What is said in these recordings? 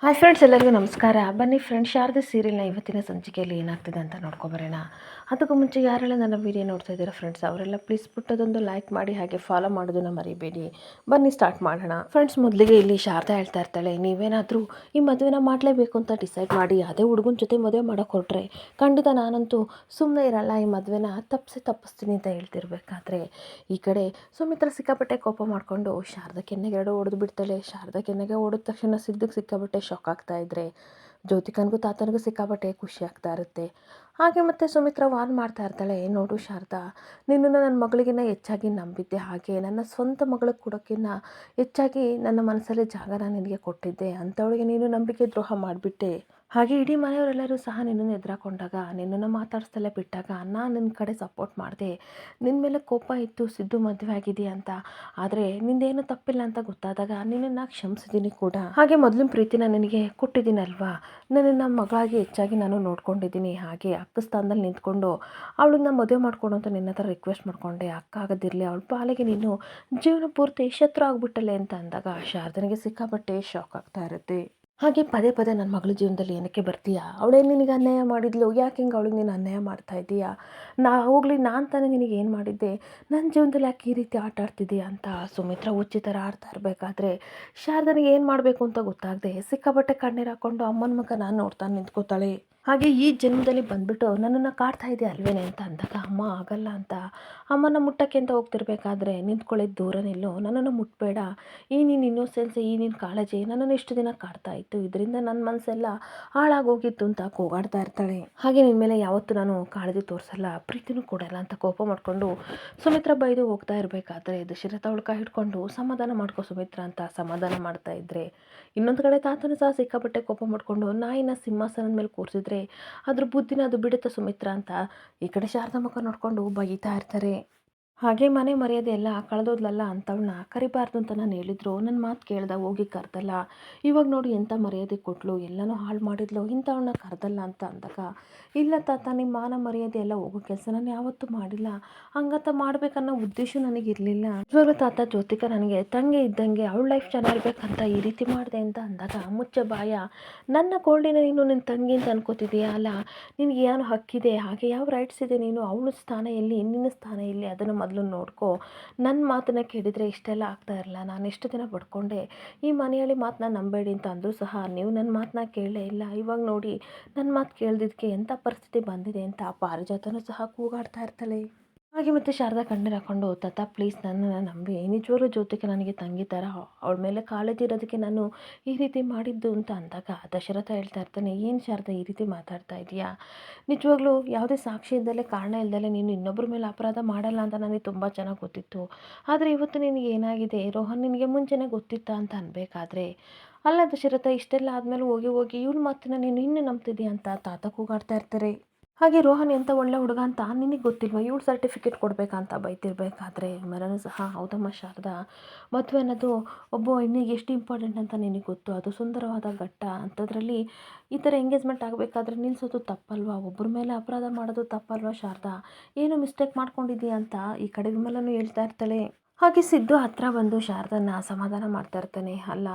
Hi friends, ಎಲ್ಲರಿಗೂ ನಮಸ್ಕಾರ. ಬನ್ನಿ ಫ್ರೆಂಡ್ಸ್, ಶಾರದೆ ಸೀರಿಯಲ್ನ ಇವತ್ತಿನ ಸಂಚಿಕೆಯಲ್ಲಿ ಏನಾಗ್ತಿದೆ ಅಂತ ನೋಡ್ಕೊಬರೋಣ. ಅದಕ್ಕೂ ಮುಂಚೆ ಯಾರೆಲ್ಲ ನನ್ನ ವೀಡಿಯೋ ನೋಡ್ತಾ ಇದ್ದೀರಾ ಫ್ರೆಂಡ್ಸ್, ಅವರೆಲ್ಲ ಪ್ಲೀಸ್ ಪುಟ್ಟದೊಂದು ಲೈಕ್ ಮಾಡಿ, ಹಾಗೆ ಫಾಲೋ ಮಾಡೋದನ್ನ ಮರಿಬೇಡಿ. ಬನ್ನಿ ಸ್ಟಾರ್ಟ್ ಮಾಡೋಣ. ಫ್ರೆಂಡ್ಸ್, ಮೊದಲಿಗೆ ಇಲ್ಲಿ ಶಾರದೆ ಹೇಳ್ತಾ ಇರ್ತಾಳೆ, ನೀವೇನಾದರೂ ಈ ಮದುವೆನ ಮಾಡಲೇಬೇಕು ಅಂತ ಡಿಸೈಡ್ ಮಾಡಿ ಅದೇ ಹುಡುಗನ ಜೊತೆ ಮದುವೆ ಮಾಡೋಕೆ ಹೊರಟ್ರೆ ಖಂಡಿತ ನಾನಂತೂ ಸುಮ್ಮನೆ ಇರಲ್ಲ, ಈ ಮದುವೆನ ತಪ್ಪಿಸ್ತೀನಿ ಅಂತ ಹೇಳ್ತಿರ್ಬೇಕಾದ್ರೆ ಈ ಕಡೆ ಸುಮಿತ್ರ ಸಿಕ್ಕಾಪಟ್ಟೆ ಕೋಪ ಮಾಡಿಕೊಂಡು ಶಾರದಾ ಕೆನ್ನೆಗೆ ಎರಡು ಹೊಡೆದು ಬಿಡ್ತಾಳೆ. ಶಾರದಾ ಕೆನ್ನೆಗೆ ಹೊಡೆದ ತಕ್ಷಣ ಸಿದ್ದಕ್ಕೆ ಸಿಕ್ಕಾಪಟ್ಟೆ ಶಾಕ್ ಆಗ್ತಾ ಇದ್ರೆ ಜ್ಯೋತಿಕನಿಗೂ ತಾತನಿಗೂ ಸಿಕ್ಕಾಪಟ್ಟೆ ಖುಷಿ ಆಗ್ತಾ ಇರುತ್ತೆ. ಹಾಗೆ ಮತ್ತೆ ಸುಮಿತ್ರ ವಾರ್ನ್ ಮಾಡ್ತಾ ಇರ್ತಾಳೆ, ನೋಡು ಶಾರದಾ, ನಿನ್ನನ್ನು ನನ್ನ ಮಗಳಿಗಿನ್ನ ಹೆಚ್ಚಾಗಿ ನಂಬಿದ್ದೆ, ಹಾಗೆ ನನ್ನ ಸ್ವಂತ ಮಗಳಿಗೆ ಕೊಡೋಕ್ಕಿಂತ ಹೆಚ್ಚಾಗಿ ನನ್ನ ಮನಸ್ಸಲ್ಲಿ ಜಾಗನ ನಿನಗೆ ಕೊಟ್ಟಿದ್ದೆ, ಅಂಥವಳಿಗೆ ನೀನು ನಂಬಿಕೆ ದ್ರೋಹ ಮಾಡಿಬಿಟ್ಟೆ. ಹಾಗೆ ಇಡೀ ಮನೆಯವರೆಲ್ಲರೂ ಸಹ ನಿನ್ನನ್ನು ಎದುರಾಕೊಂಡಾಗ, ನಿನ್ನನ್ನು ಮಾತಾಡಿಸ್ತಲೇ ಬಿಟ್ಟಾಗ ನಾನು ನಿನ್ನ ಕಡೆ ಸಪೋರ್ಟ್ ಮಾಡಿದೆ. ನಿನ್ನ ಮೇಲೆ ಕೋಪ ಇತ್ತು ಸಿದ್ದು ಮದುವೆ ಆಗಿದೆ ಅಂತ, ಆದರೆ ನಿಂದೇನು ತಪ್ಪಿಲ್ಲ ಅಂತ ಗೊತ್ತಾದಾಗ ನಿನ್ನನ್ನು ಕ್ಷಮಿಸಿದ್ದೀನಿ ಕೂಡ. ಹಾಗೆ ಮೊದಲಿನ ಪ್ರೀತಿನ ನಿನಗೆ ಕೊಟ್ಟಿದ್ದೀನಲ್ವಾ, ನನ್ನನ್ನು ಮಗಳಾಗಿ ಹೆಚ್ಚಾಗಿ ನಾನು ನೋಡ್ಕೊಂಡಿದ್ದೀನಿ. ಹಾಗೆ ಅಕ್ಕ ಸ್ಥಾನದಲ್ಲಿ ನಿಂತ್ಕೊಂಡು ಅವಳನ್ನ ಮದುವೆ ಮಾಡ್ಕೊಂಡು ಅಂತ ನಿನ್ನ ಹತ್ರ ರಿಕ್ವೆಸ್ಟ್ ಮಾಡ್ಕೊಂಡೆ. ಅಕ್ಕ ಆಗೋದಿರಲಿ, ಅವಳ ಪಾಲಿಗೆ ನೀನು ಜೀವನ ಪೂರ್ತಿ ಶತ್ರು ಆಗ್ಬಿಟ್ಟಲೆ ಅಂತ ಅಂದಾಗ ಶಾರದನಿಗೆ ಸಿಕ್ಕಾಪಟ್ಟೆ ಶಾಕ್ ಆಗ್ತಾ ಇರುತ್ತೆ. ಹಾಗೆ ಪದೇ ಪದೇ ನನ್ನ ಮಗಳ ಜೀವನದಲ್ಲಿ ಏನಕ್ಕೆ ಬರ್ತೀಯಾ, ಅವಳೇನು ನಿನಗೆ ಅನ್ಯಾಯ ಮಾಡಿದ್ಲು, ಯಾಕೆ ಹಿಂಗೆ ಅವಳಿಗೆ ನೀನು ಅನ್ಯಾಯ ಮಾಡ್ತಾ ಇದ್ದೀಯಾ, ಹೋಗ್ಲಿ ನಾನು ತಾನೇ ನಿನಗೆ ಏನು ಮಾಡಿದ್ದೆ, ನನ್ನ ಜೀವನದಲ್ಲಿ ಯಾಕೆ ಈ ರೀತಿ ಆಟ ಆಡ್ತಿದ್ದೀಯಾ ಅಂತ ಸುಮಿತ್ರ ಹುಚ್ಚಿ ಥರ ಆಡ್ತಾ ಇರಬೇಕಾದ್ರೆ ಶಾರದನಿಗೆ ಏನು ಮಾಡಬೇಕು ಅಂತ ಗೊತ್ತಾಗದೆ ಸಿಕ್ಕಾಪಟ್ಟೆ ಕಣ್ಣೀರು ಹಾಕ್ಕೊಂಡು ಅಮ್ಮನ ಮುಖ ನಾನು ನೋಡ್ತಾ ನಿಂತ್ಕೋತಾಳೆ. ಹಾಗೆ ಈ ಜನ್ಮದಲ್ಲಿ ಬಂದುಬಿಟ್ಟು ನನ್ನನ್ನು ಕಾಡ್ತಾ ಇದೆಯಾ ಅಲ್ವೇನೆ ಅಂತ ಅಂದಾಗ, ಅಮ್ಮ ಆಗಲ್ಲ ಅಂತ ಅಮ್ಮನ ಮುಟ್ಟಕ್ಕೆ ಅಂತ ಹೋಗ್ತಿರ್ಬೇಕಾದ್ರೆ ನಿಂತ್ಕೊಳ್ಳಿದ್ದು ದೂರ ನಿಲ್ಲು, ನನ್ನನ್ನು ಮುಟ್ಟಬೇಡ, ಈ ನೀನು ಇನ್ನೋಸೆನ್ಸ್, ಈ ನೀನು ಕಾಳಜಿ ನನ್ನನ್ನು ಇಷ್ಟು ದಿನ ಕಾಡ್ತಾ ಇತ್ತು, ಇದರಿಂದ ನನ್ನ ಮನಸ್ಸೆಲ್ಲ ಹಾಳಾಗೋಗಿತ್ತು ಅಂತ ಕೂಗಾಡ್ತಾ ಇರ್ತಾಳೆ. ಹಾಗೆ ನಿನ್ನ ಮೇಲೆ ಯಾವತ್ತೂ ನಾನು ಕಾಳಜಿ ತೋರಿಸಲ್ಲ, ಪ್ರೀತಿನೂ ಕೊಡಲ್ಲ ಅಂತ ಕೋಪ ಮಾಡಿಕೊಂಡು ಸುಮಿತ್ರ ಬೈದು ಹೋಗ್ತಾ ಇರಬೇಕಾದ್ರೆ ದಶರಥ ಅವಳ ಕೈ ಹಿಡ್ಕೊಂಡು ಸಮಾಧಾನ ಮಾಡ್ಕೋ ಸುಮಿತ್ರ ಅಂತ ಸಮಾಧಾನ ಮಾಡ್ತಾ ಇದ್ರೆ, ಇನ್ನೊಂದು ಕಡೆ ತಾತನು ಸಹ ಸಿಕ್ಕಾಪಟ್ಟೆ ಕೋಪ ಮಾಡಿಕೊಂಡು ನಾಯಿನ ಸಿಂಹಾಸನದ ಮೇಲೆ ಕೂರಿಸಿದ್ರೆ ಅದ್ರ ಬುದ್ಧಿನ ಅದು ಬಿಡುತ್ತೆ ಸುಮಿತ್ರ ಅಂತ ಈ ಕಡೆ ಶಾರದಾ ಮುಖ ನೋಡಿಕೊಂಡು ಬೈತಾ ಇರ್ತಾರೆ. ಹಾಗೆ ಮನೆ ಮರ್ಯಾದೆ ಎಲ್ಲ ಕಳೆದೋದ್ಲಲ್ಲ ಅಂಥವಳನ್ನ ಕರಿಬಾರ್ದು ಅಂತ ನಾನು ಹೇಳಿದ್ರು, ನನ್ನ ಮಾತು ಕೇಳ್ದ ಹೋಗಿ ಕರೆದಲ್ಲ, ಇವಾಗ ನೋಡಿ ಎಂಥ ಮರ್ಯಾದೆ ಕೊಟ್ಟಳು, ಎಲ್ಲನೂ ಹಾಳು ಮಾಡಿದ್ಲು, ಇಂಥವಳನ್ನ ಕರೆದಲ್ಲ ಅಂತ ಅಂದಾಗ, ಇಲ್ಲ ತಾತ, ನಿಮ್ಮ ಮಾನ ಮರ್ಯಾದೆ ಎಲ್ಲ ಹೋಗೋ ಕೆಲಸ ನಾನು ಯಾವತ್ತೂ ಮಾಡಿಲ್ಲ, ಹಂಗಂತ ಮಾಡಬೇಕನ್ನೋ ಉದ್ದೇಶ ನನಗಿರಲಿಲ್ಲ. ಇವಾಗಲೂ ತಾತ, ಜ್ಯೋತಿಕ ನನಗೆ ತಂಗಿ ಇದ್ದಂಗೆ, ಅವಳ ಲೈಫ್ ಚೆನ್ನಾಗಿರ್ಬೇಕಂತ ಈ ರೀತಿ ಮಾಡಿದೆ ಅಂತ ಅಂದಾಗ, ಮುಚ್ಚ ಬಾಯ, ನನ್ನ ಗೋಲ್ಡಿನ ನೀನು ನಿನ್ನ ತಂಗಿ ಅಂತ ಅನ್ಕೋತಿದೀಯ ಅಲ್ಲ, ನಿನಗೆ ಏನು ಹಕ್ಕಿದೆ, ಹಾಗೆ ಯಾವ ರೈಟ್ಸ್ ಇದೆ, ನೀನು ಅವಳ ಸ್ಥಾನ ಎಲ್ಲಿ, ನಿನ್ನ ಸ್ಥಾನ ಎಲ್ಲಿ, ಅದನ್ನು ಮೊದಲು ನೋಡ್ಕೊ. ನನ್ನ ಮಾತನ್ನು ಕೇಳಿದರೆ ಇಷ್ಟೆಲ್ಲ ಆಗ್ತಾ ಇರಲ್ಲ, ನಾನು ಎಷ್ಟು ದಿನ ಪಡ್ಕೊಂಡೆ, ಈ ಮನೆಯಲ್ಲಿ ಮಾತನ್ನ ನಂಬೇಡಿ ಅಂತ ಅಂದರೂ ಸಹ ನೀವು ನನ್ನ ಮಾತನ್ನ ಕೇಳಲೇ ಇಲ್ಲ, ಇವಾಗ ನೋಡಿ ನನ್ನ ಮಾತು ಕೇಳ್ದಿದ್ದಕ್ಕೆ ಎಂಥ ಪರಿಸ್ಥಿತಿ ಬಂದಿದೆ ಅಂತ ಪಾರಿಜಾತನೂ ಸಹ ಕೂಗಾಡ್ತಾ ಇರ್ತಾಳೆ. ಹಾಗೆ ಮತ್ತೆ ಶಾರದಾ ಕಣ್ಣೀರು ಹಾಕ್ಕೊಂಡು, ತಾತ ಪ್ಲೀಸ್ ನನ್ನನ್ನು ನಂಬಿ, ನಿಜವಾಗ್ಲೂ ಜ್ಯೋತಿಕ ನನಗೆ ತಂಗಿ ಥರ, ಅವಳ ಮೇಲೆ ಕಾಳಜಿ ಇರೋದಕ್ಕೆ ನಾನು ಈ ರೀತಿ ಮಾಡಿದ್ದು ಅಂತ ಅಂದಾಗ ದಶರಥ ಹೇಳ್ತಾ ಇರ್ತಾನೆ, ಏನು ಶಾರದಾ ಈ ರೀತಿ ಮಾತಾಡ್ತಾ ಇದೀಯಾ, ನಿಜವಾಗ್ಲೂ ಯಾವುದೇ ಸಾಕ್ಷಿ ಇದ್ದಲೇ ಕಾರಣ ಇಲ್ದಲೆ ನೀನು ಇನ್ನೊಬ್ಬರ ಮೇಲೆ ಅಪರಾಧ ಮಾಡಲ್ಲ ಅಂತ ನನಗೆ ತುಂಬ ಚೆನ್ನಾಗಿ ಗೊತ್ತಿತ್ತು, ಆದರೆ ಇವತ್ತು ನಿನಗೆ ಏನಾಗಿದೆ, ರೋಹನ್ ನಿನಗೆ ಮುಂಚೆನೇ ಗೊತ್ತಿತ್ತಾ ಅಂತ ಅನ್ಬೇಕಾದ್ರೆ, ಅಲ್ಲ ದಶರಥ, ಇಷ್ಟೆಲ್ಲ ಆದಮೇಲೆ ಹೋಗಿ ಹೋಗಿ ಇವಳ ಮಾತನ್ನ ನೀನು ಇನ್ನೂ ನಂಬ್ತಿದ್ದೀಯ ಅಂತ ತಾತ ಕೂಗಾಡ್ತಾ ಇರ್ತಾರೆ. ಹಾಗೆ ರೋಹನ್ ಎಂಥ ಒಳ್ಳೆ ಹುಡುಗ ಅಂತ ನಿನಗೆ ಗೊತ್ತಿಲ್ವ, ಇವಳು ಸರ್ಟಿಫಿಕೇಟ್ ಕೊಡಬೇಕಂತ ಬೈತಿರ್ಬೇಕಾದ್ರೆ ಮರನೂ ಸಹ, ಹೌದಮ್ಮ ಶಾರದಾ, ಮದುವೆ ಅನ್ನೋದು ಒಬ್ಬ ಹೆಣ್ಣಿಗೆ ಎಷ್ಟು ಇಂಪಾರ್ಟೆಂಟ್ ಅಂತ ನಿನಗೆ ಗೊತ್ತು, ಅದು ಸುಂದರವಾದ ಘಟ್ಟ, ಅಂಥದ್ರಲ್ಲಿ ಈ ಥರ ಎಂಗೇಜ್ಮೆಂಟ್ ಆಗಬೇಕಾದ್ರೆ ನಿಲ್ಲಿಸೋದು ತಪ್ಪಲ್ವಾ, ಒಬ್ಬರ ಮೇಲೆ ಅಪರಾಧ ಮಾಡೋದು ತಪ್ಪಲ್ವಾ ಶಾರದಾ, ಏನು ಮಿಸ್ಟೇಕ್ ಮಾಡ್ಕೊಂಡಿದ್ದೀಯ ಅಂತ ಈ ಕಡೆ ವಿಮಲನೂ ಹೇಳ್ತಾ ಇರ್ತಾಳೆ. ಹಾಗೆ ಸಿದ್ದು ಹತ್ರ ಬಂದು ಶಾರದನ್ನ ಸಮಾಧಾನ ಮಾಡ್ತಾ ಇರ್ತಾನೆ, ಅಲ್ಲ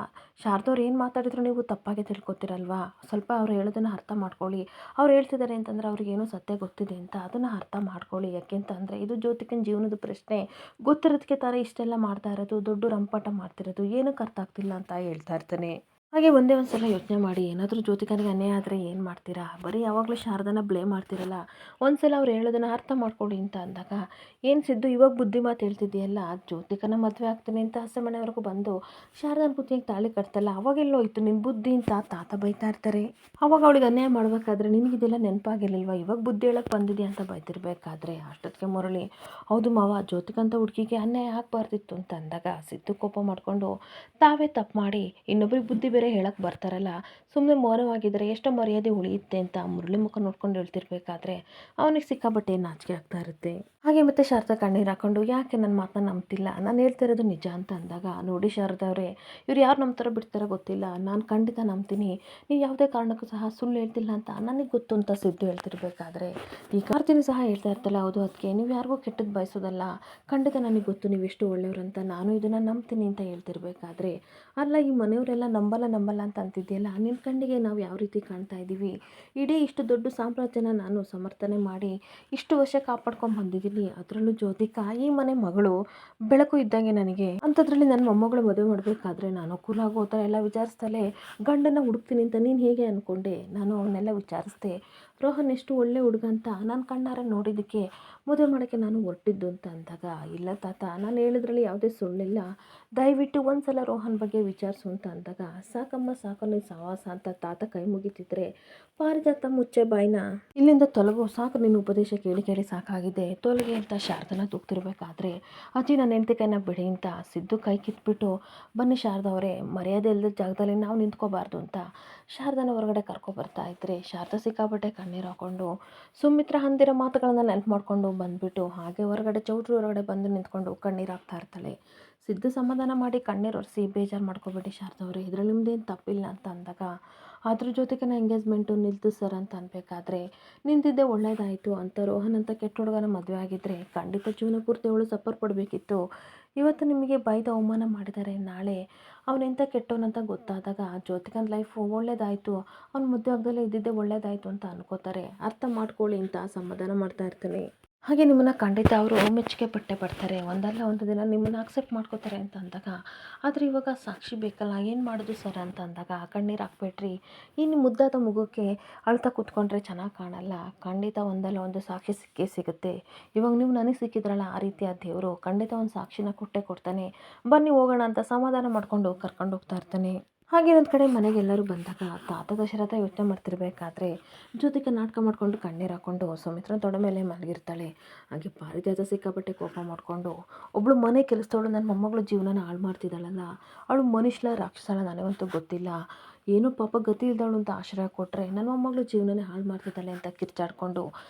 ಶಾರದವ್ರು ಏನು ಮಾತಾಡಿದ್ರು ನೀವು ತಪ್ಪಾಗೆ ತಿಳ್ಕೊತೀರಲ್ವಾ, ಸ್ವಲ್ಪ ಅವ್ರು ಹೇಳೋದನ್ನು ಅರ್ಥ ಮಾಡ್ಕೊಳ್ಳಿ, ಅವ್ರು ಹೇಳ್ತಿದ್ದಾರೆ ಅಂತಂದರೆ ಅವ್ರಿಗೇನೋ ಸತ್ಯ ಗೊತ್ತಿದೆ ಅಂತ ಅದನ್ನು ಅರ್ಥ ಮಾಡ್ಕೊಳ್ಳಿ, ಯಾಕೆಂತಂದರೆ ಇದು ಜ್ಯೋತಿಕನ ಜೀವನದ ಪ್ರಶ್ನೆ, ಗೊತ್ತಿರೋದಕ್ಕೆ ತಾನೇ ಇಷ್ಟೆಲ್ಲ ಮಾಡ್ತಾ ಇರೋದು, ದೊಡ್ಡ ರಂಪಾಟ ಮಾಡ್ತಿರೋದು, ಏನಕ್ಕೆ ಅರ್ಥ ಆಗ್ತಿಲ್ಲ ಅಂತ ಹೇಳ್ತಾ ಇರ್ತಾನೆ. ಹಾಗೆ ಒಂದೇ ಒಂದು ಸಲ ಯೋಚನೆ ಮಾಡಿ, ಏನಾದರೂ ಜ್ಯೋತಿಕನಿಗೆ ಅನ್ಯಾಯ ಆದರೆ ಏನು ಮಾಡ್ತೀರಾ, ಬರೀ ಯಾವಾಗಲೂ ಶಾರದನ ಬ್ಲೇಮ್ ಮಾಡ್ತಿರಲ್ಲ, ಒಂದು ಸಲ ಅವ್ರು ಹೇಳೋದನ್ನು ಅರ್ಥ ಮಾಡ್ಕೊಳ್ಳಿ ಅಂತ ಅಂದಾಗ, ಏನು ಸಿದ್ದು ಇವಾಗ ಬುದ್ಧಿ ಮಾತು ಹೇಳ್ತಿದ್ದೀಯಲ್ಲ, ಜ್ಯೋತಿಕನ ಮದುವೆ ಆಗ್ತೀನಿ ಅಂತ ಹಸೆ ಮನೆವರೆಗೂ ಬಂದು ಶಾರದನ ಕುತ್ತಿಗೆ ತಾಳಿ ಕಟ್ತಲ್ಲ, ಅವಾಗೆಲ್ಲೋಯ್ತು ನಿನ್ನ ಬುದ್ಧಿ ಅಂತ ತಾತ ಬೈತಾ ಇರ್ತಾರೆ. ಅವಾಗ ಅವಳಿಗೆ ಅನ್ಯಾಯ ಮಾಡಬೇಕಾದ್ರೆ ನಿನಗಿದೆಲ್ಲ ನೆನಪಾಗಿರ್ಲಿಲ್ವ, ಇವಾಗ ಬುದ್ಧಿ ಹೇಳಕ್ಕೆ ಬಂದಿದೆಯಾ ಅಂತ ಬೈತಿರ್ಬೇಕಾದ್ರೆ ಅಷ್ಟೊತ್ತಿಗೆ ಮುರಳಿ, ಹೌದು ಮಾವ, ಜ್ಯೋತಿಕಂತ ಹುಡುಗಿಗೆ ಅನ್ಯಾಯ ಆಗಬಾರ್ದಿತ್ತು ಅಂತ ಅಂದಾಗ ಸಿದ್ದು ಕೋಪ ಮಾಡಿಕೊಂಡು, ತಾವೇ ತಪ್ಪು ಮಾಡಿ ಇನ್ನೊಬ್ರಿಗೆ ಬುದ್ಧಿ ಬೇರೆ ಹೇಳಕ್ಕೆ ಬರ್ತಾರಲ್ಲ, ಸುಮ್ಮನೆ ಮೌನವಾಗಿದ್ದರೆ ಎಷ್ಟೋ ಮರ್ಯಾದೆ ಉಳಿಯುತ್ತೆ ಅಂತ ಮುರಳಿ ಮುಖ ನೋಡ್ಕೊಂಡು ಹೇಳ್ತಿರ್ಬೇಕಾದ್ರೆ ಅವನಿಗೆ ಸಿಕ್ಕಾಪಟ್ಟೆ ನಾಚಿಕೆ ಆಗ್ತಾ ಇರುತ್ತೆ. ಹಾಗೆ ಮತ್ತೆ ಶಾರದಾ ಕಣ್ಣೀರು ಹಾಕೊಂಡು, ಯಾಕೆ ನನ್ನ ಮಾತನ್ನ ನಂಬ್ತಿಲ್ಲ, ನಾನು ಹೇಳ್ತಿರೋದು ನಿಜ ಅಂತ ಅಂದಾಗ, ನೋಡಿ ಶಾರದಾ ಅವರೇ, ಇವ್ರು ಯಾರು ನಂಬ್ತಾರೋ ಬಿಡ್ತಾರೋ ಗೊತ್ತಿಲ್ಲ, ನಾನು ಖಂಡಿತ ನಂಬ್ತೀನಿ, ನೀವು ಯಾವುದೇ ಕಾರಣಕ್ಕೂ ಸಹ ಸುಳ್ಳು ಹೇಳ್ತಿಲ್ಲ ಅಂತ ನನಗೆ ಗೊತ್ತು ಅಂತ ಸಿದ್ದು ಹೇಳ್ತಿರ್ಬೇಕಾದ್ರೆ ಈ ಕಾರ್ತಿನಿ ಸಹ ಹೇಳ್ತಾ ಇರ್ತಲ್ಲ, ಹೌದು ಅದಕ್ಕೆ ನೀವು ಯಾರಿಗೂ ಕೆಟ್ಟದ್ದು ಬಯಸೋದಲ್ಲ, ಖಂಡಿತ ನನಗೆ ಗೊತ್ತು ನೀವು ಎಷ್ಟು ಒಳ್ಳೆಯವರು ಅಂತ, ನಾನು ಇದನ್ನು ನಂಬ್ತೀನಿ ಅಂತ ಹೇಳ್ತಿರ್ಬೇಕಾದ್ರೆ ಅಲ್ಲ ಈ ಮನೆಯವರೆಲ್ಲ ನಂಬಲ್ಲ ನಂಬಲ್ಲ ಅಂತ ಅಂತಿದ್ಯಲ್ಲ, ನಿನ್ನ ಕಣ್ಣಿಗೆ ನಾವು ಯಾವ ರೀತಿ ಕಾಣ್ತಾ ಇದ್ದೀವಿ? ಇಡೀ ಇಷ್ಟು ದೊಡ್ಡ ಸಾಮ್ರಾಜ್ಯನ ನಾನು ಸಮರ್ಥನೆ ಮಾಡಿ ಇಷ್ಟು ವರ್ಷ ಕಾಪಾಡ್ಕೊಂಡು ಬಂದಿದ್ದೀನಿ. ಅದರಲ್ಲೂ ಜ್ಯೋತಿಕಾ ಈ ಮನೆ ಮಗಳು, ಬೆಳಕು ಇದ್ದಂಗೆ ನನಗೆ. ಅಂಥದ್ರಲ್ಲಿ ನನ್ನ ಮೊಮ್ಮಗಳು ಮದುವೆ ಮಾಡಬೇಕಾದ್ರೆ ನಾನು ಕೂಲ್ ಆಗೋ ಥರ ಎಲ್ಲ ವಿಚಾರಿಸ್ದಲೇ ಗಂಡನ ಹುಡುಕ್ತೀನಿ ಅಂತ ನೀನು ಹೇಗೆ ಅಂದ್ಕೊಂಡೆ? ನಾನು ಅವನ್ನೆಲ್ಲ ವಿಚಾರಿಸ್ದೆ. ರೋಹನ್ ಎಷ್ಟು ಒಳ್ಳೆ ಹುಡುಗ ಅಂತ ನಾನು ಕಣ್ಣಾರೆ ನೋಡಿದ್ದಕ್ಕೆ ಮದುವೆ ಮಾಡೋಕ್ಕೆ ನಾನು ಹೊರಟಿದ್ದು ಅಂತ ಅಂದಾಗ, ಇಲ್ಲ ತಾತ, ನಾನು ಹೇಳಿದ್ರಲ್ಲಿ ಯಾವುದೇ ಸುಳ್ಳಿಲ್ಲ, ದಯವಿಟ್ಟು ಒಂದು ಸಲ ರೋಹನ್ ಬಗ್ಗೆ ವಿಚಾರಿಸು ಅಂತ ಅಂದಾಗ, ಸಾಕಮ್ಮ ಸಾಕು ನೀನು ಸಹವಾಸ ಅಂತ ತಾತ ಕೈ ಮುಗಿತಿದ್ರೆ, ಪಾರಿಜಾತ ಮುಚ್ಚೆ ಬಾಯ್ನ ಇಲ್ಲಿಂದ ತೊಲಗು, ಸಾಕು ನಿನ್ನ ಉಪದೇಶ ಕೇಳಿ ಕೇಳಿ ಸಾಕಾಗಿದೆ, ತೊಲಗೆ ಅಂತ ಶಾರದನ ತೂಗ್ತಿರ್ಬೇಕಾದ್ರೆ, ಅಜ್ಜಿ ನನ್ನ ಹೆಂಡತಿ ಕೈನ ಬಿಡಿ ಅಂತ ಸಿದ್ದು ಕೈ ಕಿತ್ಬಿಟ್ಟು, ಬನ್ನಿ ಶಾರದವರೇ, ಮರ್ಯಾದೆ ಇಲ್ಲದ ಜಾಗದಲ್ಲಿ ನಾವು ನಿಂತ್ಕೋಬಾರ್ದು ಅಂತ ಶಾರದನ ಹೊರಗಡೆ ಕರ್ಕೊಬರ್ತಾ ಇದ್ರೆ, ಶಾರದಾ ಸಿಕ್ಕಾಪಟ್ಟೆ ಕಣ್ಣೀರು ಹಾಕ್ಕೊಂಡು ಸುಮಿತ್ರ ಅಂದಿರೋ ಮಾತುಗಳನ್ನ ನೆನಪು ಮಾಡಿಕೊಂಡು ಬಂದುಬಿಟ್ಟು ಹಾಗೆ ಹೊರಗಡೆ ಚೌಟ್ರಿ ಹೊರಗಡೆ ಬಂದು ನಿಂತ್ಕೊಂಡು ಕಣ್ಣೀರು ಹಾಕ್ತಾ ಇರ್ತಾಳೆ. ಸಿದ್ದು ಸಮಾಧಾನ ಮಾಡಿ ಕಣ್ಣೀರು ಒರೆಸಿ, ಬೇಜಾರು ಮಾಡ್ಕೊಬೇಡಿ ಶಾರದವ್ರೆ, ಇದರಲ್ಲಿ ನಿಮ್ದೇನು ತಪ್ಪಿಲ್ಲ ಅಂತ ಅಂದಾಗ, ಅದ್ರ ಜೊತೆಗೆ ಎಂಗೇಜ್ಮೆಂಟು ನಿಲ್ತು ಸರ್ ಅಂತ ಅನ್ಬೇಕಾದ್ರೆ, ನಿಂತಿದ್ದೆ ಒಳ್ಳೇದಾಯಿತು ಅಂತ ರೋಹನ್ ಅಂತ ಕೆಟ್ಟ ಹುಡುಗನ ಮದುವೆ ಆಗಿದ್ದರೆ ಖಂಡಿತ ಜೀವನ ಪೂರ್ತಿ ಅವಳು ಸಫರ್ ಪಡಬೇಕಿತ್ತು. ಇವತ್ತು ನಿಮಗೆ ಬೈದು ಅವಮಾನ ಮಾಡಿದ್ದಾರೆ, ನಾಳೆ ಅವನೆಂಥ ಕೆಟ್ಟವನಂತ ಗೊತ್ತಾದಾಗ ಜ್ಯೋತಿಕನ ಲೈಫು ಒಳ್ಳೇದಾಯಿತು, ಅವ್ನ ಮದುವೆ ಆಗದಲ್ಲೇ ಇದ್ದಿದ್ದೇ ಒಳ್ಳೇದಾಯಿತು ಅಂತ ಅನ್ಕೋತಾರೆ. ಅರ್ಥ ಮಾಡ್ಕೊಳ್ಳಿ ಅಂತ ಸಮಾಧಾನ ಮಾಡ್ತಾ ಇರ್ತಾನೆ. ಹಾಗೆ ನಿಮ್ಮನ್ನು ಖಂಡಿತ ಅವರು ಮೆಚ್ಚುಗೆ ಪಟ್ಟೆ ಪಡ್ತಾರೆ, ಒಂದಲ್ಲ ಒಂದು ದಿನ ನಿಮ್ಮನ್ನು ಅಕ್ಸೆಪ್ಟ್ ಮಾಡ್ಕೋತಾರೆ ಅಂತ ಅಂದಾಗ, ಆದರೆ ಇವಾಗ ಸಾಕ್ಷಿ ಬೇಕಲ್ಲ, ಏನು ಮಾಡೋದು ಸರ್ ಅಂತ ಅಂದಾಗ, ಕಣ್ಣೀರು ಹಾಕ್ಬೇಡ್ರಿ, ಇನ್ನು ಮುದ್ದಾದ ಮಗುಕ್ಕೆ ಅಳ್ತಾ ಕೂತ್ಕೊಂಡ್ರೆ ಚೆನ್ನಾಗಿ ಕಾಣಲ್ಲ, ಖಂಡಿತ ಒಂದಲ್ಲ ಒಂದು ಸಾಕ್ಷಿ ಸಿಕ್ಕೇ ಸಿಗುತ್ತೆ. ಇವಾಗ ನೀವು ನನಗೆ ಸಿಕ್ಕಿದ್ರಲ್ಲ ಆ ರೀತಿಯ ದೇವರು ಖಂಡಿತ ಒಂದು ಸಾಕ್ಷಿನ ಕೊಟ್ಟೆ ಕೊಡ್ತಾನೆ, ಬನ್ನಿ ಹೋಗೋಣ ಅಂತ ಸಮಾಧಾನ ಮಾಡಿಕೊಂಡು ಕರ್ಕೊಂಡು ಹೋಗ್ತಾ ಇರ್ತಾನೆ. ಹಾಗೆ ಒಂದು ಕಡೆ ಮನೆಗೆ ಎಲ್ಲರೂ ಬಂದಾಗ ತಾತ ದಶರಥ ಯೋಚನೆ ಮಾಡ್ತಿರ್ಬೇಕಾದ್ರೆ, ಜ್ಯೋತಿಕ ನಾಟಕ ಮಾಡಿಕೊಂಡು ಕಣ್ಣೀರು ಹಾಕ್ಕೊಂಡು ಸುಮಿತ್ರನ ತೊಡೆ ಮೇಲೆ ಮಲಗಿರ್ತಾಳೆ. ಹಾಗೆ ಪಾರಿಜಾತ ಸಿಕ್ಕಾಪಟ್ಟೆ ಕೋಪ ಮಾಡಿಕೊಂಡು, ಒಬ್ಬಳು ಮನೆ ಕೆಲಸದವಳು ನನ್ನ ಮೊಮ್ಮಗಳ ಜೀವನನ ಹಾಳು ಮಾಡ್ತಿದ್ದಾಳಲ್ಲ, ಅವಳು ಮನುಷ್ಯಳ ರಾಕ್ಷಸಳ ನನಗಂತೂ ಗೊತ್ತಿಲ್ಲ, ಏನೋ ಪಾಪ ಗತಿ ಇಲ್ದವಳು ಅಂತ ಆಶ್ರಯ ಕೊಟ್ಟರೆ ನನ್ನ ಮೊಮ್ಮಗಳ ಜೀವನನೇ ಹಾಳು ಮಾಡ್ತಿದ್ದಾಳೆ ಅಂತ ಕಿರ್ಚಾಡ್ಕೊಂಡು,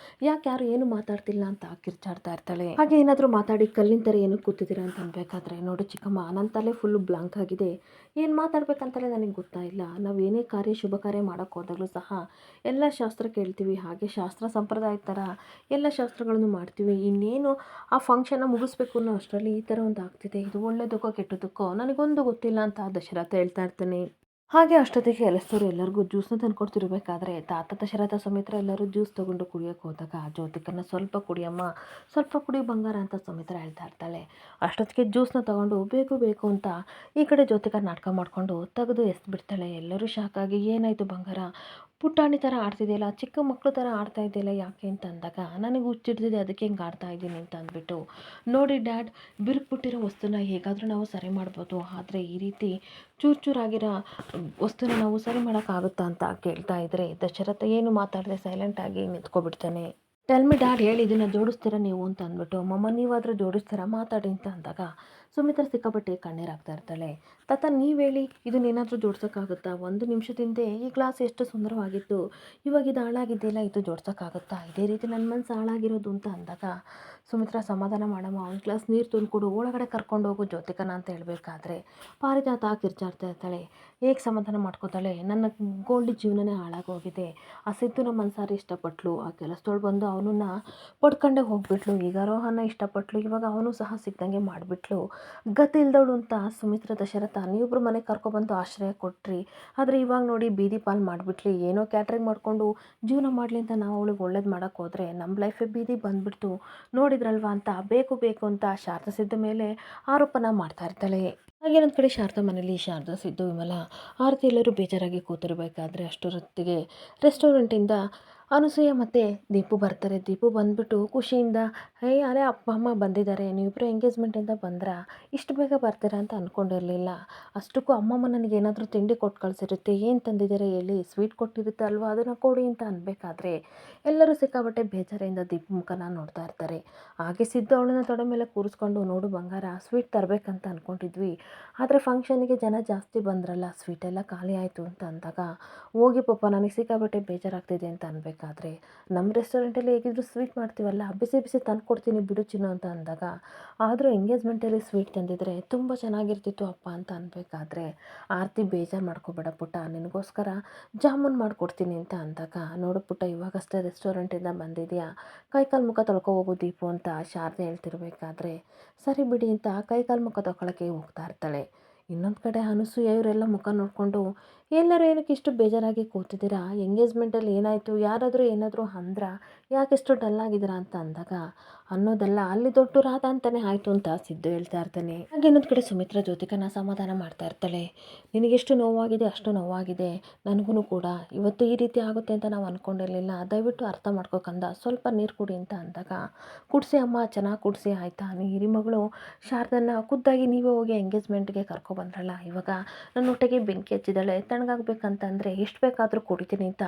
ಯಾಕೆ ಯಾರು ಏನು ಮಾತಾಡ್ತಿಲ್ಲ ಅಂತ ಕಿರ್ಚಾಡ್ತಾ ಇರ್ತಾಳೆ. ಹಾಗೆ ಏನಾದರೂ ಮಾತಾಡಿ ಕಲ್ಲಿನ ಥರ ಏನು ಕೂತಿದ್ದೀರಾ ಅಂತ ಅನ್ಬೇಕಾದ್ರೆ, ನೋಡು ಚಿಕ್ಕಮ್ಮ, ನನ್ನ ತಲೆ ಫುಲ್ಲು ಬ್ಲಾಂಕ್ ಆಗಿದೆ, ಏನು ಮಾತಾಡ್ಬೇಕಂತಲೇ ನನಗೆ ಗೊತ್ತಾಯಿಲ್ಲ, ನಾವು ಏನೇ ಕಾರ್ಯ ಶುಭ ಕಾರ್ಯ ಮಾಡೋಕ್ಕೆ ಹೋದಾಗಲೂ ಸಹ ಎಲ್ಲ ಶಾಸ್ತ್ರ ಕೇಳ್ತೀವಿ, ಹಾಗೆ ಶಾಸ್ತ್ರ ಸಂಪ್ರದಾಯದ ಥರ ಎಲ್ಲ ಶಾಸ್ತ್ರಗಳನ್ನು ಮಾಡ್ತೀವಿ, ಇನ್ನೇನು ಆ ಫಂಕ್ಷನ್ನ ಮುಗಿಸ್ಬೇಕು ಅನ್ನೋ ಅಷ್ಟರಲ್ಲಿ ಈ ಥರ ಒಂದು ಆಗ್ತಿದೆ, ಇದು ಒಳ್ಳೆಯದಕ್ಕೋ ಕೆಟ್ಟದಕ್ಕೋ ನನಗೊಂದು ಗೊತ್ತಿಲ್ಲ ಅಂತ ದಶರಥ ಹೇಳ್ತಾ ಇರ್ತಾನೆ. ಹಾಗೆ ಅಷ್ಟೊತ್ತಿಗೆ ಕೆಲಸದವ್ರು ಎಲ್ಲರಿಗೂ ಜ್ಯೂಸ್ನ ತಂದ್ಕೊಡ್ತಿರ್ಬೇಕಾದ್ರೆ, ತಾತ ದಶರಥ ಸುಮಿತ್ರ ಎಲ್ಲರೂ ಜ್ಯೂಸ್ ತೊಗೊಂಡು ಕುಡಿಯೋಕ್ಕೆ ಹೋದಾಗ, ಜ್ಯೋತಿಕನ್ನ ಸ್ವಲ್ಪ ಕುಡಿಯಮ್ಮ, ಸ್ವಲ್ಪ ಕುಡಿ ಬಂಗಾರ ಅಂತ ಸುಮಿತ್ರ ಹೇಳ್ತಾ ಇರ್ತಾಳೆ. ಅಷ್ಟೊತ್ತಿಗೆ ಜ್ಯೂಸ್ನ ತೊಗೊಂಡು ಬೇಕು ಬೇಕು ಅಂತ ಈ ಕಡೆ ಜ್ಯೋತಿಕ ನಾಟಕ ಮಾಡಿಕೊಂಡು ತೆಗೆದು ಎಸ್ಬಿಡ್ತಾಳೆ. ಎಲ್ಲರೂ ಶಾಕಾಗಿ, ಏನಾಯಿತು ಬಂಗಾರ, ಪುಟಾಣಿ ಥರ ಆಡ್ತಿದೆಯಲ್ಲ, ಚಿಕ್ಕ ಮಕ್ಕಳು ಥರ ಆಡ್ತಾ ಇದೆಯಲ್ಲ ಯಾಕೆ ಅಂತ ಅಂದಾಗ, ನನಗೆ ಹುಚ್ಚಿಡ್ದಿದೆ ಅದಕ್ಕೆ ಹಿಂಗೆ ಆಡ್ತಾ ಇದ್ದೀನಿ ಅಂತ ಅಂದ್ಬಿಟ್ಟು, ನೋಡಿ ಡ್ಯಾಡ್, ಬಿರುಕ್ಬಿಟ್ಟಿರೋ ವಸ್ತುನ ಹೇಗಾದರೂ ನಾವು ಸರಿ ಮಾಡ್ಬೋದು, ಆದರೆ ಈ ರೀತಿ ಚೂರು ಚೂರಾಗಿರೋ ವಸ್ತುನ ನಾವು ಸರಿ ಮಾಡೋಕ್ಕಾಗುತ್ತಾ ಅಂತ ಕೇಳ್ತಾ ಇದ್ರೆ, ದಶರಥ ಏನು ಮಾತಾಡದೆ ಸೈಲೆಂಟಾಗಿ ನಿಂತ್ಕೊಬಿಡ್ತಾನೆ. ಟೆಲ್ ಮಿ ಡ್ಯಾಡ್, ಹೇಳಿ ಇದನ್ನು ಜೋಡಿಸ್ತೀರಾ ನೀವು ಅಂತ ಅಂದ್ಬಿಟ್ಟು, ಮಮ್ಮ ನೀವಾದರೂ ಜೋಡಿಸ್ತೀರಾ ಮಾತಾಡಿ ಅಂತ ಅಂದಾಗ, ಸುಮಿತ್ರ ಸಿಕ್ಕಾಪಟ್ಟೆ ಕಣ್ಣೀರು ಹಾಕ್ತಾ ಇರ್ತಾಳೆ. ತಾತ ನೀವು ಹೇಳಿ, ಇದನ್ನೇನಾದರೂ ಜೋಡ್ಸೋಕ್ಕಾಗುತ್ತಾ, ಒಂದು ನಿಮಿಷದಿಂದ ಈ ಗ್ಲಾಸ್ ಎಷ್ಟು ಸುಂದರವಾಗಿತ್ತು, ಇವಾಗ ಇದು ಹಾಳಾಗಿದೆಯಲ್ಲ, ಇದು ಜೋಡ್ಸೋಕ್ಕಾಗುತ್ತಾ, ಇದೇ ರೀತಿ ನನ್ನ ಮನಸ್ಸು ಹಾಳಾಗಿರೋದು ಅಂತ ಅಂದಾಗ, ಸುಮಿತ್ರ ಸಮಾಧಾನ ಮಾಡಮ್ಮ, ಒಂದು ಗ್ಲಾಸ್ ನೀರು ತಂದುಕೊಡು, ಒಳಗಡೆ ಕರ್ಕೊಂಡು ಹೋಗು ಜ್ಯೋತಿಕನ ಅಂತ ಹೇಳಬೇಕಾದ್ರೆ, ಪಾರಿಜಾತ ಕಿರ್ಚಾಡ್ತಾ ಇರ್ತಾಳೆ. ಹೇಗೆ ಸಮಾಧಾನ ಮಾಡ್ಕೋತಾಳೆ, ನನ್ನ ಗೋಲ್ಡಿ ಜೀವನನೇ ಹಾಳಾಗೋಗಿದೆ, ಆ ಸಿದ್ದುನ ಮನಸಾರಿ ಇಷ್ಟಪಟ್ಲು, ಆ ಕೆಲಸದವಳು ಬಂದು ಅವನನ್ನು ಪಡ್ಕೊಂಡೇ ಹೋಗ್ಬಿಟ್ಲು, ಈಗ ರೋಹನ್ನ ಇಷ್ಟಪಟ್ಲು, ಇವಾಗ ಅವನು ಸಹ ಸಿಕ್ದಂಗೆ ಮಾಡಿಬಿಟ್ಲು, ಗತಿ ಇಲ್ದವಳು ಅಂತ ಸುಮಿತ್ರ ದಶರಥ ನೀವಿಬ್ರು ಮನೆಗೆ ಕರ್ಕೊಬಂದು ಆಶ್ರಯ ಕೊಟ್ರಿ, ಆದರೆ ಇವಾಗ ನೋಡಿ ಬೀದಿ ಪಾಲು ಮಾಡಿಬಿಟ್ಲಿ, ಏನೋ ಕ್ಯಾಟ್ರಿಂಗ್ ಮಾಡಿಕೊಂಡು ಜೀವನ ಮಾಡಲಿ ಅಂತ ನಾವು ಅವಳಿಗೆ ಒಳ್ಳೇದು ಮಾಡೋಕ್ಕೆ ಹೋದರೆ ನಮ್ಮ ಲೈಫೇ ಬೀದಿ ಬಂದುಬಿಡ್ತು ನೋಡಿದ್ರಲ್ವಾ ಅಂತ ಬೇಕು ಬೇಕು ಅಂತ ಶಾರದಾ ಸಿದ್ಧ ಮೇಲೆ ಆರೋಪನ ಮಾಡ್ತಾ ಇರ್ತಾಳೆ. ಹಾಗೆ ಒಂದು ಕಡೆ ಶಾರದಾ ಮನೇಲಿ ಶಾರದಾ ಸಿದ್ದು ವಿಮಲ ಆರತಿ ಎಲ್ಲರೂ ಬೇಜಾರಾಗಿ ಕೂತಿರ್ಬೇಕಾದ್ರೆ, ಅಷ್ಟೊತ್ತಿಗೆ ರೆಸ್ಟೋರೆಂಟಿಂದ ಅನಸೂಯ ಮತ್ತು ದೀಪು ಬರ್ತಾರೆ. ದೀಪು ಬಂದುಬಿಟ್ಟು ಖುಷಿಯಿಂದ, ಅರೆ ಅಪ್ಪ ಅಮ್ಮ ಬಂದಿದ್ದಾರೆ, ನೀವಿಬ್ಬರು ಎಂಗೇಜ್ಮೆಂಟಿಂದ ಬಂದ್ರಾ, ಇಷ್ಟು ಬೇಗ ಬರ್ತೀರಾ ಅಂತ ಅಂದ್ಕೊಂಡಿರಲಿಲ್ಲ, ಅಷ್ಟಕ್ಕೂ ಅಮ್ಮಮ್ಮ ನನಗೇನಾದರೂ ತಿಂಡಿ ಕೊಟ್ಟು ಕಳಿಸಿರುತ್ತೆ, ಏನು ತಂದಿದ್ದಾರೆ ಹೇಳಿ, ಸ್ವೀಟ್ ಕೊಟ್ಟಿರುತ್ತೆ ಅಲ್ವಾ, ಅದನ್ನು ಕೊಡಿ ಅಂತ ಅನ್ಬೇಕಾದ್ರೆ ಎಲ್ಲರೂ ಸಿಕ್ಕಾಬಟ್ಟೆ ಬೇಜಾರಿಂದ ದೀಪು ಮುಖನ ನೋಡ್ತಾ ಇರ್ತಾರೆ. ಹಾಗೆ ಸಿದ್ದು ಅವಳನ್ನ ತೊಡೆ ಮೇಲೆ ಕೂರಿಸ್ಕೊಂಡು, ನೋಡು ಬಂಗಾರ, ಸ್ವೀಟ್ ತರಬೇಕಂತ ಅಂದ್ಕೊಂಡಿದ್ವಿ, ಆದರೆ ಫಂಕ್ಷನಿಗೆ ಜನ ಜಾಸ್ತಿ ಬಂದ್ರಲ್ಲ, ಸ್ವೀಟೆಲ್ಲ ಖಾಲಿ ಆಯಿತು ಅಂತ ಅಂದಾಗ, ಹೋಗಿ ಪಾಪ ನನಗೆ ಸಿಕ್ಕಾಬಟ್ಟೆ ಬೇಜಾರಾಗ್ತಿದೆ ಅಂತ ಅನ್ಬೇಕಾದ್ರೆ, ನಮ್ಮ ರೆಸ್ಟೋರೆಂಟಲ್ಲಿ ಹೇಗಿದ್ರು ಸ್ವೀಟ್ ಮಾಡ್ತೀವಲ್ಲ, ಬಿಸಿ ಬಿಸಿ ತಂದು ಕೊಡ್ತೀನಿ ಬಿಡು ಚಿನ್ನು ಅಂತ ಅಂದಾಗ, ಆದರೂ ಎಂಗೇಜ್ಮೆಂಟಲ್ಲಿ ಸ್ವೀಟ್ ತಂದಿದ್ರೆ ತುಂಬ ಚೆನ್ನಾಗಿರ್ತಿತ್ತು ಅಪ್ಪ ಅಂತ ಅನ್ಬೇಕಾದ್ರೆ, ಆರತಿ ಬೇಜಾರು ಮಾಡ್ಕೋಬೇಡ ಪುಟ್ಟ, ನಿನಗೋಸ್ಕರ ಜಾಮೂನ್ ಮಾಡಿಕೊಡ್ತೀನಿ ಅಂತ ಅಂದಾಗ, ನೋಡು ಪುಟ್ಟ ಇವಾಗಷ್ಟೇ ರೆಸ್ಟೋರೆಂಟಿಂದ ಬಂದಿದೆಯಾ, ಕೈಕಾಲು ಮುಖ ತೊಳ್ಕೊ ಹೋಗು ದೀಪು ಅಂತ ಶಾರದೆ ಹೇಳ್ತಿರ್ಬೇಕಾದ್ರೆ, ಸರಿ ಬಿಡಿ ಅಂತ ಕೈಕಾಲು ಮುಖ ತೊಗೊಳಕ್ಕೆ ಹೋಗ್ತಾ ಇರ್ತಾಳೆ. ಇನ್ನೊಂದು ಕಡೆ ಅನಸೂಯ ಇವರೆಲ್ಲ ಮುಖ ನೋಡಿಕೊಂಡು ಎಲ್ಲರೂ ಏನಕ್ಕೆ ಇಷ್ಟು ಬೇಜಾರಾಗಿ ಕೂತಿದ್ದೀರಾ, ಎಂಗೇಜ್ಮೆಂಟಲ್ಲಿ ಏನಾಯಿತು, ಯಾರಾದರೂ ಏನಾದರೂ ಅಂದ್ರಾ, ಯಾಕೆಷ್ಟು ಡಲ್ ಆಗಿದ್ದೀರಾ ಅಂತ ಅಂದಾಗ ಅನ್ನೋದಲ್ಲ, ಅಲ್ಲಿ ದೊಡ್ಡ ರಾಧ ಅಂತಲೇ ಆಯಿತು ಅಂತ ಸಿದ್ದು ಹೇಳ್ತಾ ಇರ್ತಾನೆ. ಹಾಗೆ ಇನ್ನೊಂದು ಕಡೆ ಸುಮಿತ್ರಾ ಜ್ಯೋತಿಕನ ಸಮಾಧಾನ ಮಾಡ್ತಾ ಇರ್ತಾಳೆ. ನಿನಗೆಷ್ಟು ನೋವಾಗಿದೆ ಅಷ್ಟು ನೋವಾಗಿದೆ, ನನಗೂ ಕೂಡ ಇವತ್ತು ಈ ರೀತಿ ಆಗುತ್ತೆ ಅಂತ ನಾವು ಅಂದ್ಕೊಂಡಿರಲಿಲ್ಲ, ದಯವಿಟ್ಟು ಅರ್ಥ ಮಾಡ್ಕೊಕಂದ, ಸ್ವಲ್ಪ ನೀರು ಕುಡಿ ಅಂತ ಅಂದಾಗ ಕುಡಿಸಿ ಅಮ್ಮ, ಚೆನ್ನಾಗಿ ಕುಡಿಸಿ ಆಯಿತಾ, ನೀ ಹಿರಿಮಗಳು ಶಾರದನ್ನ ಖುದ್ದಾಗಿ ನೀವೇ ಹೋಗಿ ಎಂಗೇಜ್ಮೆಂಟ್ಗೆ ಕರ್ಕೊಬಂದ್ರಲ್ಲ, ಇವಾಗ ನನ್ನ ಹೊಟ್ಟೆಗೆ ಬೆಂಕಿ ಹಚ್ಚಿದ್ದಾಳೆ, ತಣ್ಣಗಾಗಬೇಕಂತಂದರೆ ಎಷ್ಟು ಬೇಕಾದರೂ ಕುಡಿತೀನಿ ಅಂತ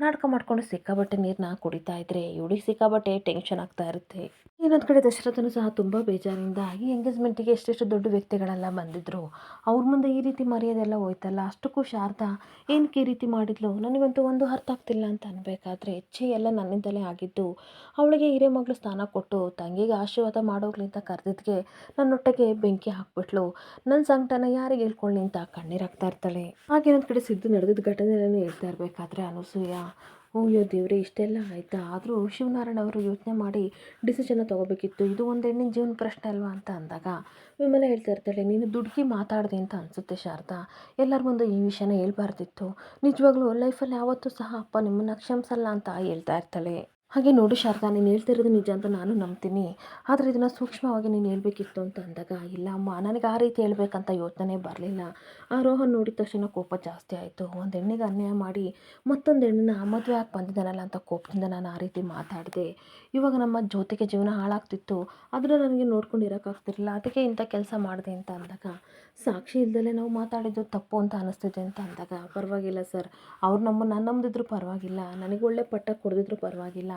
ನಾಟಕ ಮಾಡ್ಕೊಂಡು ಸಿಕ್ಕಾಬಟ್ಟೆ ನೀರನ್ನ ಕುಡಿತಾ ಇದ್ರೆ ಇವಳಿಗೆ ಸಿಕ್ಕಾಬಟ್ಟೆ ಟೆನ್ಷನ್ ಆಗ್ತಾ ಇರುತ್ತೆ. ಇನ್ನೊಂದು ಕಡೆ ದಶರಥನು ಸಹ ತುಂಬ ಬೇಜಾರಿಂದ ಈ ಎಂಗೇಜ್ಮೆಂಟಿಗೆ ಎಷ್ಟೆಷ್ಟು ದೊಡ್ಡ ವ್ಯಕ್ತಿಗಳೆಲ್ಲ ಬಂದಿದ್ದರು, ಅವ್ರ ಮುಂದೆ ಈ ರೀತಿ ಮರ್ಯಾದೆಲ್ಲ ಹೋಯ್ತಲ್ಲ, ಅಷ್ಟಕ್ಕೂ ಶಾರದಾ ಏನಕ್ಕೆ ಈ ರೀತಿ ಮಾಡಿದ್ಲು, ನನಗಂತೂ ಒಂದು ಅರ್ಥ ಆಗ್ತಿಲ್ಲ ಅಂತ ಅನ್ಬೇಕಾದ್ರೆ ಛೇ, ಎಲ್ಲ ನನ್ನಿಂದಲೇ ಆಗಿದ್ದು, ಅವಳಿಗೆ ಹಿರೇಮಗಳು ಸ್ಥಾನ ಕೊಟ್ಟು ತಂಗಿಗೆ ಆಶೀರ್ವಾದ ಮಾಡೋಗ್ಲಿ ಅಂತ ಕರೆದಿದ್ಗೆ ನನ್ನೊಟ್ಟೆಗೆ ಬೆಂಕಿ ಹಾಕ್ಬಿಟ್ಲು, ನನ್ನ ಸಂಕಟನ ಯಾರಿಗೆ ಹೇಳ್ಕೊಳ್ಳಿ ಅಂತ ಕಣ್ಣೀರಾಗ್ತಾ ಇರ್ತಾಳೆ. ಹಾಗೇನೊಂದು ಕಡೆ ಸಿದ್ದು ನಡೆದಿದ್ದ ಘಟನೆಯನ್ನು ಹೇಳ್ತಾ ಇರಬೇಕಾದ್ರೆ ಅನಸೂಯ, ಅಯ್ಯೋ ದೇವ್ರೆ, ಇಷ್ಟೆಲ್ಲ ಆಯಿತಾ, ಆದರೂ ಶಿವನಾರಾಯಣ ಅವರು ಯೋಚನೆ ಮಾಡಿ ಡಿಸಿಷನ್ನ ತೊಗೋಬೇಕಿತ್ತು, ಇದು ಒಂದು ಹೆಣ್ಣಿನ ಜೀವನ ಪ್ರಶ್ನೆ ಅಲ್ವಾ ಅಂತ ಅಂದಾಗ ವಿಮಲ ಹೇಳ್ತಾ ಇರ್ತಾಳೆ, ನೀನು ದುಡುಕಿ ಮಾತಾಡಿದೆ ಅಂತ ಅನಿಸುತ್ತೆ ಶಾರದಾ, ಎಲ್ಲರ ಮುಂದೆ ಈ ವಿಷಯನ ಹೇಳ್ಬಾರ್ದಿತ್ತು, ನಿಜವಾಗ್ಲೂ ಲೈಫಲ್ಲಿ ಯಾವತ್ತೂ ಸಹ ಅಪ್ಪ ನಿಮ್ಮನ್ನು ಕ್ಷಮಿಸಲ್ಲ ಅಂತ ಹೇಳ್ತಾ ಇರ್ತಾಳೆ. ಹಾಗೆ ನೋಡು ಶಾರದಾ, ನೀನು ಹೇಳ್ತಿರೋದು ನಿಜ ಅಂತ ನಾನು ನಂಬ್ತೀನಿ, ಆದರೆ ಇದನ್ನು ಸೂಕ್ಷ್ಮವಾಗಿ ನೀನು ಹೇಳಬೇಕಿತ್ತು ಅಂತ ಅಂದಾಗ, ಇಲ್ಲ ಅಮ್ಮ, ನನಗೆ ಆ ರೀತಿ ಹೇಳ್ಬೇಕಂತ ಯೋಚನೆ ಬರಲಿಲ್ಲ, ಆ ರೋಹನ್ ನೋಡಿದ ತಕ್ಷಣ ಕೋಪ ಜಾಸ್ತಿ ಆಯಿತು, ಒಂದು ಹೆಣ್ಣಿಗೆ ಅನ್ಯಾಯ ಮಾಡಿ ಮತ್ತೊಂದು ಹೆಣ್ಣನ್ನ ಮದುವೆ ಆಗಿ ಬಂದಿದ್ದಾನಲ್ಲ ಅಂತ ಕೋಪದಿಂದ ನಾನು ಆ ರೀತಿ ಮಾತಾಡಿದೆ, ಇವಾಗ ನಮ್ಮ ಜ್ಯೋತಿಗೆ ಜೀವನ ಹಾಳಾಗ್ತಿತ್ತು, ಅದನ್ನು ನನಗೆ ನೋಡ್ಕೊಂಡು ಇರೋಕ್ಕಾಗ್ತಿರಲಿಲ್ಲ, ಅದಕ್ಕೆ ಇಂಥ ಕೆಲಸ ಮಾಡಿದೆ ಅಂತ ಅಂದಾಗ, ಸಾಕ್ಷಿ ಇಲ್ದಲೇ ನಾವು ಮಾತಾಡಿದ್ದು ತಪ್ಪು ಅಂತ ಅನ್ನಿಸ್ತಿದೆ ಅಂತ ಅಂದಾಗ, ಪರವಾಗಿಲ್ಲ ಸರ್, ಅವ್ರು ನಮ್ಮನ್ನು ನಂಬಿದ್ರು ಪರವಾಗಿಲ್ಲ, ನನಗೆ ಒಳ್ಳೆ ಪಟ್ಟ ಕೊಡದಿದ್ರು ಪರವಾಗಿಲ್ಲ,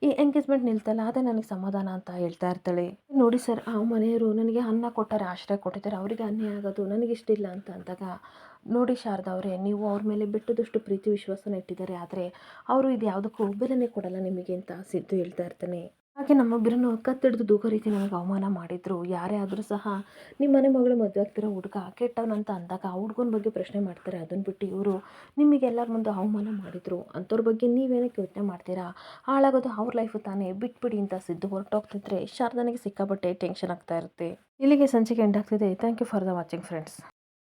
ಈ ಎಂಗೇಜ್ಮೆಂಟ್ ನಿಲ್ತಲ್ಲ ಅದೇ ನನಗೆ ಸಮಾಧಾನ ಅಂತ ಹೇಳ್ತಾ ಇರ್ತಾಳೆ. ನೋಡಿ ಸರ್, ಆ ಮನೆಯವರು ನನಗೆ ಅನ್ನ ಕೊಟ್ಟಾರೆ, ಆಶ್ರಯ ಕೊಟ್ಟಿದ್ದಾರೆ, ಅವರಿಗೆ ಅನ್ಯಾಯ ಆಗೋದು ನನಗಿಷ್ಟಿಲ್ಲ ಅಂತ ಅಂದಾಗ, ನೋಡಿ ಶಾರದಾ ಅವರೇ, ನೀವು ಅವ್ರ ಮೇಲೆ ಬಿಟ್ಟದಷ್ಟು ಪ್ರೀತಿ ವಿಶ್ವಾಸನ ಇಟ್ಟಿದ್ದಾರೆ, ಆದರೆ ಅವರು ಇದು ಯಾವುದಕ್ಕೂ ಬೆಲೆನೇ ಕೊಡಲ್ಲ ನಿಮಗೆ ಅಂತ ಸಿದ್ದು ಹೇಳ್ತಾ ಇರ್ತಾನೆ. ಹಾಗೆ ನಮ್ಮೊಬ್ಬರನ್ನು ಕತ್ತಿಡಿದು ದೂಕೋ ರೀತಿ ನನಗೆ ಅವಮಾನ ಮಾಡಿದ್ರು, ಯಾರೇ ಆದರೂ ಸಹ ನಿಮ್ಮ ಮನೆ ಮಗಳು ಮದುವೆ ಆಗ್ತಿರೋ ಹುಡುಗ ಕೆಟ್ಟವನಂತ ಅಂದಾಗ ಆ ಹುಡುಗನ ಬಗ್ಗೆ ಪ್ರಶ್ನೆ ಮಾಡ್ತಾರೆ, ಅದನ್ನು ಬಿಟ್ಟು ಇವರು ನಿಮಗೆಲ್ಲರ ಮುಂದೆ ಅವಮಾನ ಮಾಡಿದರು, ಅಂಥವ್ರ ಬಗ್ಗೆ ನೀವೇನಕ್ಕೆ ಯೋಚನೆ ಮಾಡ್ತೀರಾ, ಹಾಳಾಗೋದು ಅವ್ರ ಲೈಫು ತಾನೇ, ಬಿಟ್ಬಿಡಿ ಅಂತ ಸಿದ್ದು ಹೊರಟೋಗ್ತಿದ್ರೆ ಶಾರದನಿಗೆ ಸಿಕ್ಕಾಪಟ್ಟೆ ಟೆನ್ಷನ್ ಆಗ್ತಾ ಇರುತ್ತೆ. ಇಲ್ಲಿಗೆ ಸಂಚಿಕೆ ಎಂಡ್ ಆಗ್ತಿದೆ. Thank you for the watching friends.